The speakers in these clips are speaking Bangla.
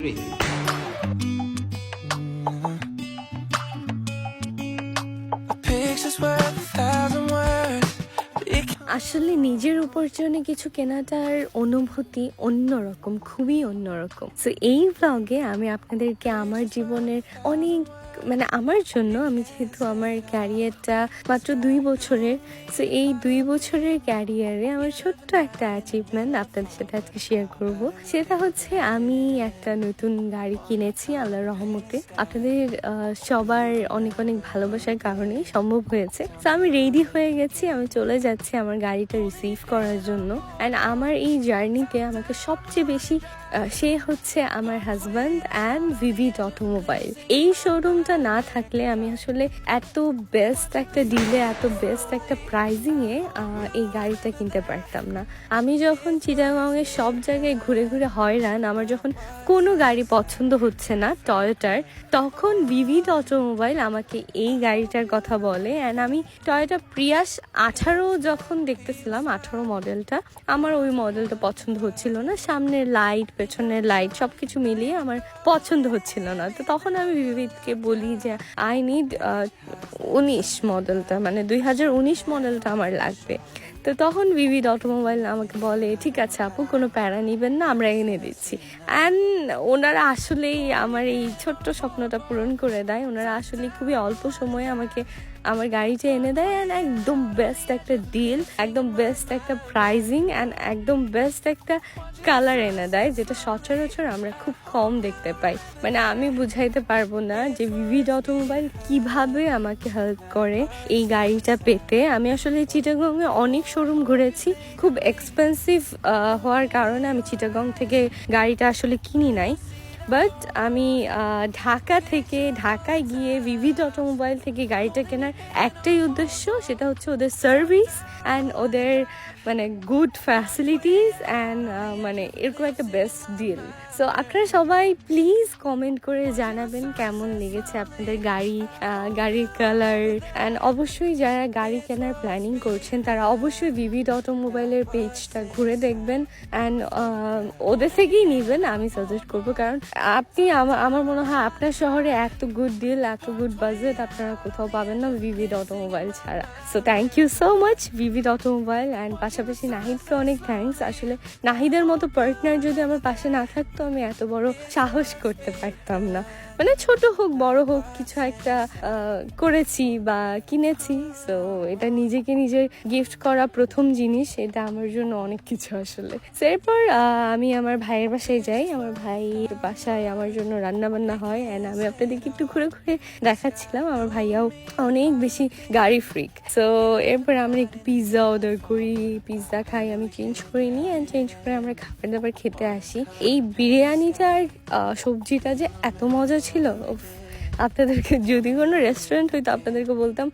3. A picture's worth 1,000 words. It আসলে নিজের উপার্জনে কিছু কেনাটার অনুভূতি অন্যরকম, খুবই অন্যরকম। সো এই ব্লগে আমি আপনাদেরকে আমার জীবনের অনেক আমার জন্য, আমি যেহেতু আমার ক্যারিয়ারটা মাত্র 2 বছরের, সো এই 2 বছরের ক্যারিয়ারে আমার ছোট্ট একটা অ্যাচিভমেন্ট আপনাদের সাথে আজকে শেয়ার করব। সেটা হচ্ছে আমি একটা নতুন গাড়ি কিনেছি আল্লাহর রহমতে। আপনাদের সবার অনেক অনেক ভালোবাসার কারণেই সম্ভব হয়েছে। সো আমি রেডি হয়ে গেছি, আমি চলে যাচ্ছি আমার গাড়িটা রিসিভ করার জন্য। অ্যান্ড আমার এই জার্নিতে আমাকে সবচেয়ে বেশি সে হচ্ছে আমার হাজব্যান্ড অ্যান্ড ভিভিড অটোমোবাইল। এই শোরুমটা না থাকলে আমি আসলে এত বেস্ট একটা ডিলে, এত বেস্ট একটা প্রাইজিংয়ে এই গাড়িটা কিনতে পারতাম না। আমি যখন চিটাগাংয়ের সব জায়গায় ঘুরে ঘুরে হয়রান, আমার যখন কোনো গাড়ি পছন্দ হচ্ছে না টয়োটার, তখন ভিভিড অটোমোবাইল আমাকে এই গাড়িটার কথা বলে। অ্যান্ড আমি টয়োটা প্রিয়াস 18 যখন দেখতেছিলাম, 18 মডেলটা, আমার ওই মডেলটা পছন্দ হচ্ছিল না। সামনের লাইট, পেছনের লাইট সবকিছু মিলিয়ে আমার পছন্দ হচ্ছিল না। তো তখন আমি বিবিধকে বলি যে আই নিড 19 মডেলটা, 2019 মডেলটা আমার লাগবে। তো তখন ভিভিড অটোমোবাইল আমাকে বলে ঠিক আছে আপু, কোনো প্যারা নিবেন না, আমরা এনে দিচ্ছি। অ্যান্ড ওনারা আসলেই আমার এই ছোট্ট স্বপ্নটা পূরণ করে দেয়। ওনারা আসলে খুবই অল্প সময়ে আমাকে আমার গাড়িটা এনে দেয়। অ্যান্ড একদম বেস্ট একটা ডিল, একদম বেস্ট একটা প্রাইজিং, অ্যান্ড একদম বেস্ট একটা কালার এনে দেয়, যেটা সচরাচর আমরা খুব কম দেখতে পাই। আমি বুঝাইতে পারবো না যে ভিভিড অটোমোবাইল কিভাবে আমাকে হেল্প করে এই গাড়িটা পেতে। আমি আসলে চিটাগংয়ে অনেক শোরুম ঘুরেছি, খুব এক্সপেন্সিভ হওয়ার কারণে আমি চিটাগং থেকে গাড়িটা আসলে কিনি নাই। বাট আমি ঢাকায় গিয়ে ভিভিড অটোমোবাইল থেকে গাড়িটা কেনার একটাই উদ্দেশ্য, সেটা হচ্ছে ওদের সার্ভিস অ্যান্ড ওদের গুড ফ্যাসিলিটিস অ্যান্ড এরকম একটা বেস্ট ডিল। সো আপনারা সবাই প্লিজ কমেন্ট করে জানাবেন কেমন লেগেছে আপনাদের গাড়ির কালার। অ্যান্ড অবশ্যই যারা গাড়ি কেনার প্ল্যানিং করছেন তারা অবশ্যই ভিভিড অটোমোবাইলের পেজটা ঘুরে দেখবেন অ্যান্ড ওদের থেকেই নেবেন, আমি সাজেস্ট করবো। কারণ আপনি আমার মনে হয় আপনার শহরে এত গুড ডিল, এত গুড বাজেট আপনারা কোথাও পাবেন না ভিভিড অটোমোবাইল ছাড়া। So thank you so much Vivid Automobile. And পাশাপাশি নাহিদকে অনেক থ্যাঙ্কস। আসলে নাহিদের মতো পার্টনার যদি আমার পাশে না থাকতো, আমি এত বড় সাহস করতে পারতাম না। ছোট হোক বড় হোক কিছু একটা করেছি বা কিনেছি, সো এটা নিজেকে নিজের গিফট করা প্রথম জিনিস, এটা আমার জন্য অনেক কিছু আসলে। এরপর আমি আমার ভাইয়ের বাসায় যাই। আমার ভাইয়ের বাসায় আমার জন্য রান্না বান্না হয় অ্যান্ড আমি আপনাদেরকে একটু ঘুরে ঘুরে দেখাচ্ছিলাম। আমার ভাইয়াও অনেক বেশি গাড়ি ফ্রিক। সো এরপর আমরা একটু পিৎজা অর্ডার করি, পিৎজা খাই, আমি চেঞ্জ করে নিই অ্যান্ড চেঞ্জ করে আমরা খাবার দাবার খেতে আসি। এই বিরিয়ানিটার সবজিটা যে এত মজা ছিল, আপনাদেরকে যদি কোনো রেস্টুরেন্ট হইতো আপনাদেরকে বলতাম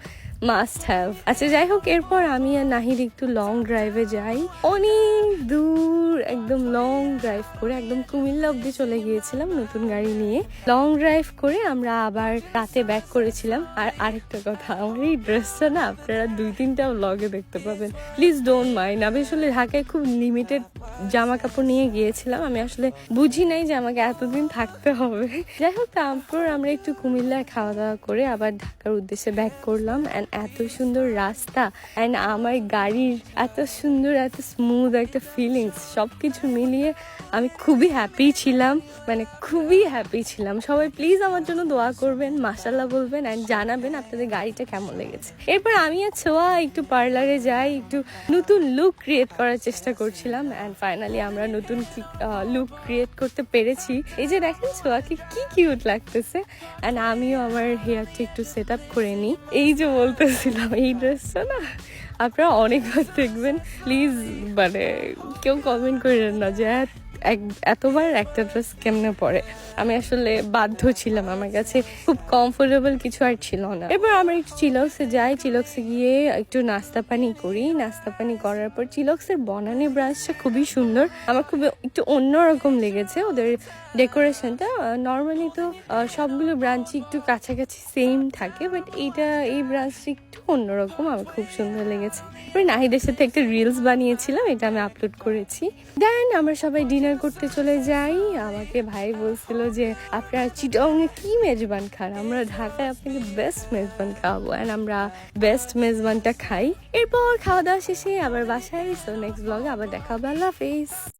মাস্ট হ্যাভ। আচ্ছা যাই হোক, এরপর আমি আর নাহিদ একটু লং ড্রাইভে যাই। অনেক দূর একদম লং ড্রাইভ করে একদম কুমিল্লা অব্দি চলে গিয়েছিলাম নতুন গাড়ি নিয়ে। লং ড্রাইভ করে আমরা আবার রাতে ব্যাক করেছিলাম। আর আরেকটা কথা, আমার এই ড্রেসটা না আপনারা 2-3টা ব্লগে দেখতে পাবেন, প্লিজ ডোন্ট মাইন্ড। আমি আসলে ঢাকায় খুব লিমিটেড জামা কাপড় নিয়ে গিয়েছিলাম, আমি আসলে বুঝি নাই যে আমাকে এতদিন থাকতে হবে। যাই হোক, তারপর আমরা একটু কুমিল্লায় খাওয়া দাওয়া করে আবার ঢাকার উদ্দেশ্যে ব্যাক করলাম। অ্যান্ড এত সুন্দর রাস্তা অ্যান্ড আমার গাড়ির এত সুন্দর, এত স্মুথ একটা ফিলিংস, সব কিছু মিলিয়ে আমি খুবই হ্যাপি ছিলাম, খুবই হ্যাপি ছিলাম। সবাই প্লিজ আমার জন্য দোয়া করবেন, মাশাআল্লাহ বলবেন অ্যান্ড জানাবেন আপনাদের গাড়িটা কেমন লেগেছে। এরপর আমি আর ছোঁয়া একটু পার্লারে যাই, একটু নতুন লুক ক্রিয়েট করার চেষ্টা করছিলাম অ্যান্ড ফাইনালি আমরা নতুন লুক ক্রিয়েট করতে পেরেছি। এই যে দেখেন ছোঁয়াকে কি কিউট লাগতেছে। অ্যান্ড আমিও আমার হেয়ারটা একটু সেট আপ করে নিই। এই যে বলতেছিলাম, এই ড্রেসটা না আপনারা অনেকবার দেখবেন, প্লিজ কেউ কমেন্ট করেন না যে এতবার একটা ড্রেস কেমনে পরে। আমি আসলে বাধ্য ছিলাম, আমার কাছে খুব কমফোর্টেবল কিছু আর ছিল না। এবার আমরা একটু চিলক্সে যাই, চিলক্সে গিয়ে একটু নাস্তা পানি করি। নাস্তা পানি করার পর চিলক্সের বনানী ব্রাঞ্চটা খুবই সুন্দর, আমার খুব একটু অন্যরকম লেগেছে ওদের ডেকোরেশনটা। নর্মালি তো সবগুলো ব্রাঞ্চই একটু কাছাকাছি সেম থাকে, বাট এই ব্রাঞ্চটা একটু অন্যরকম, আমার খুব সুন্দর লেগেছে। এরপরে নাহিদের সাথে একটা রিলস বানিয়েছিলাম, এটা আমি আপলোড করেছি। দেন আমরা সবাই ডিনার ডিনার করতে চলে যাই। আমাকে ভাই বলছিল যে আপনারা চিটাগাংয়ে কি মেজবান খান, আমরা ঢাকায় আপনাকে বেস্ট মেজবান খাওয়াবো, অ্যান্ড আমরা বেস্ট মেজবানটা খাই। এরপর খাওয়া দাওয়া শেষে আবার বাসায়। সো নেক্সট ব্লগে আবার দেখা হবে। আল্লাহ হাফেজ।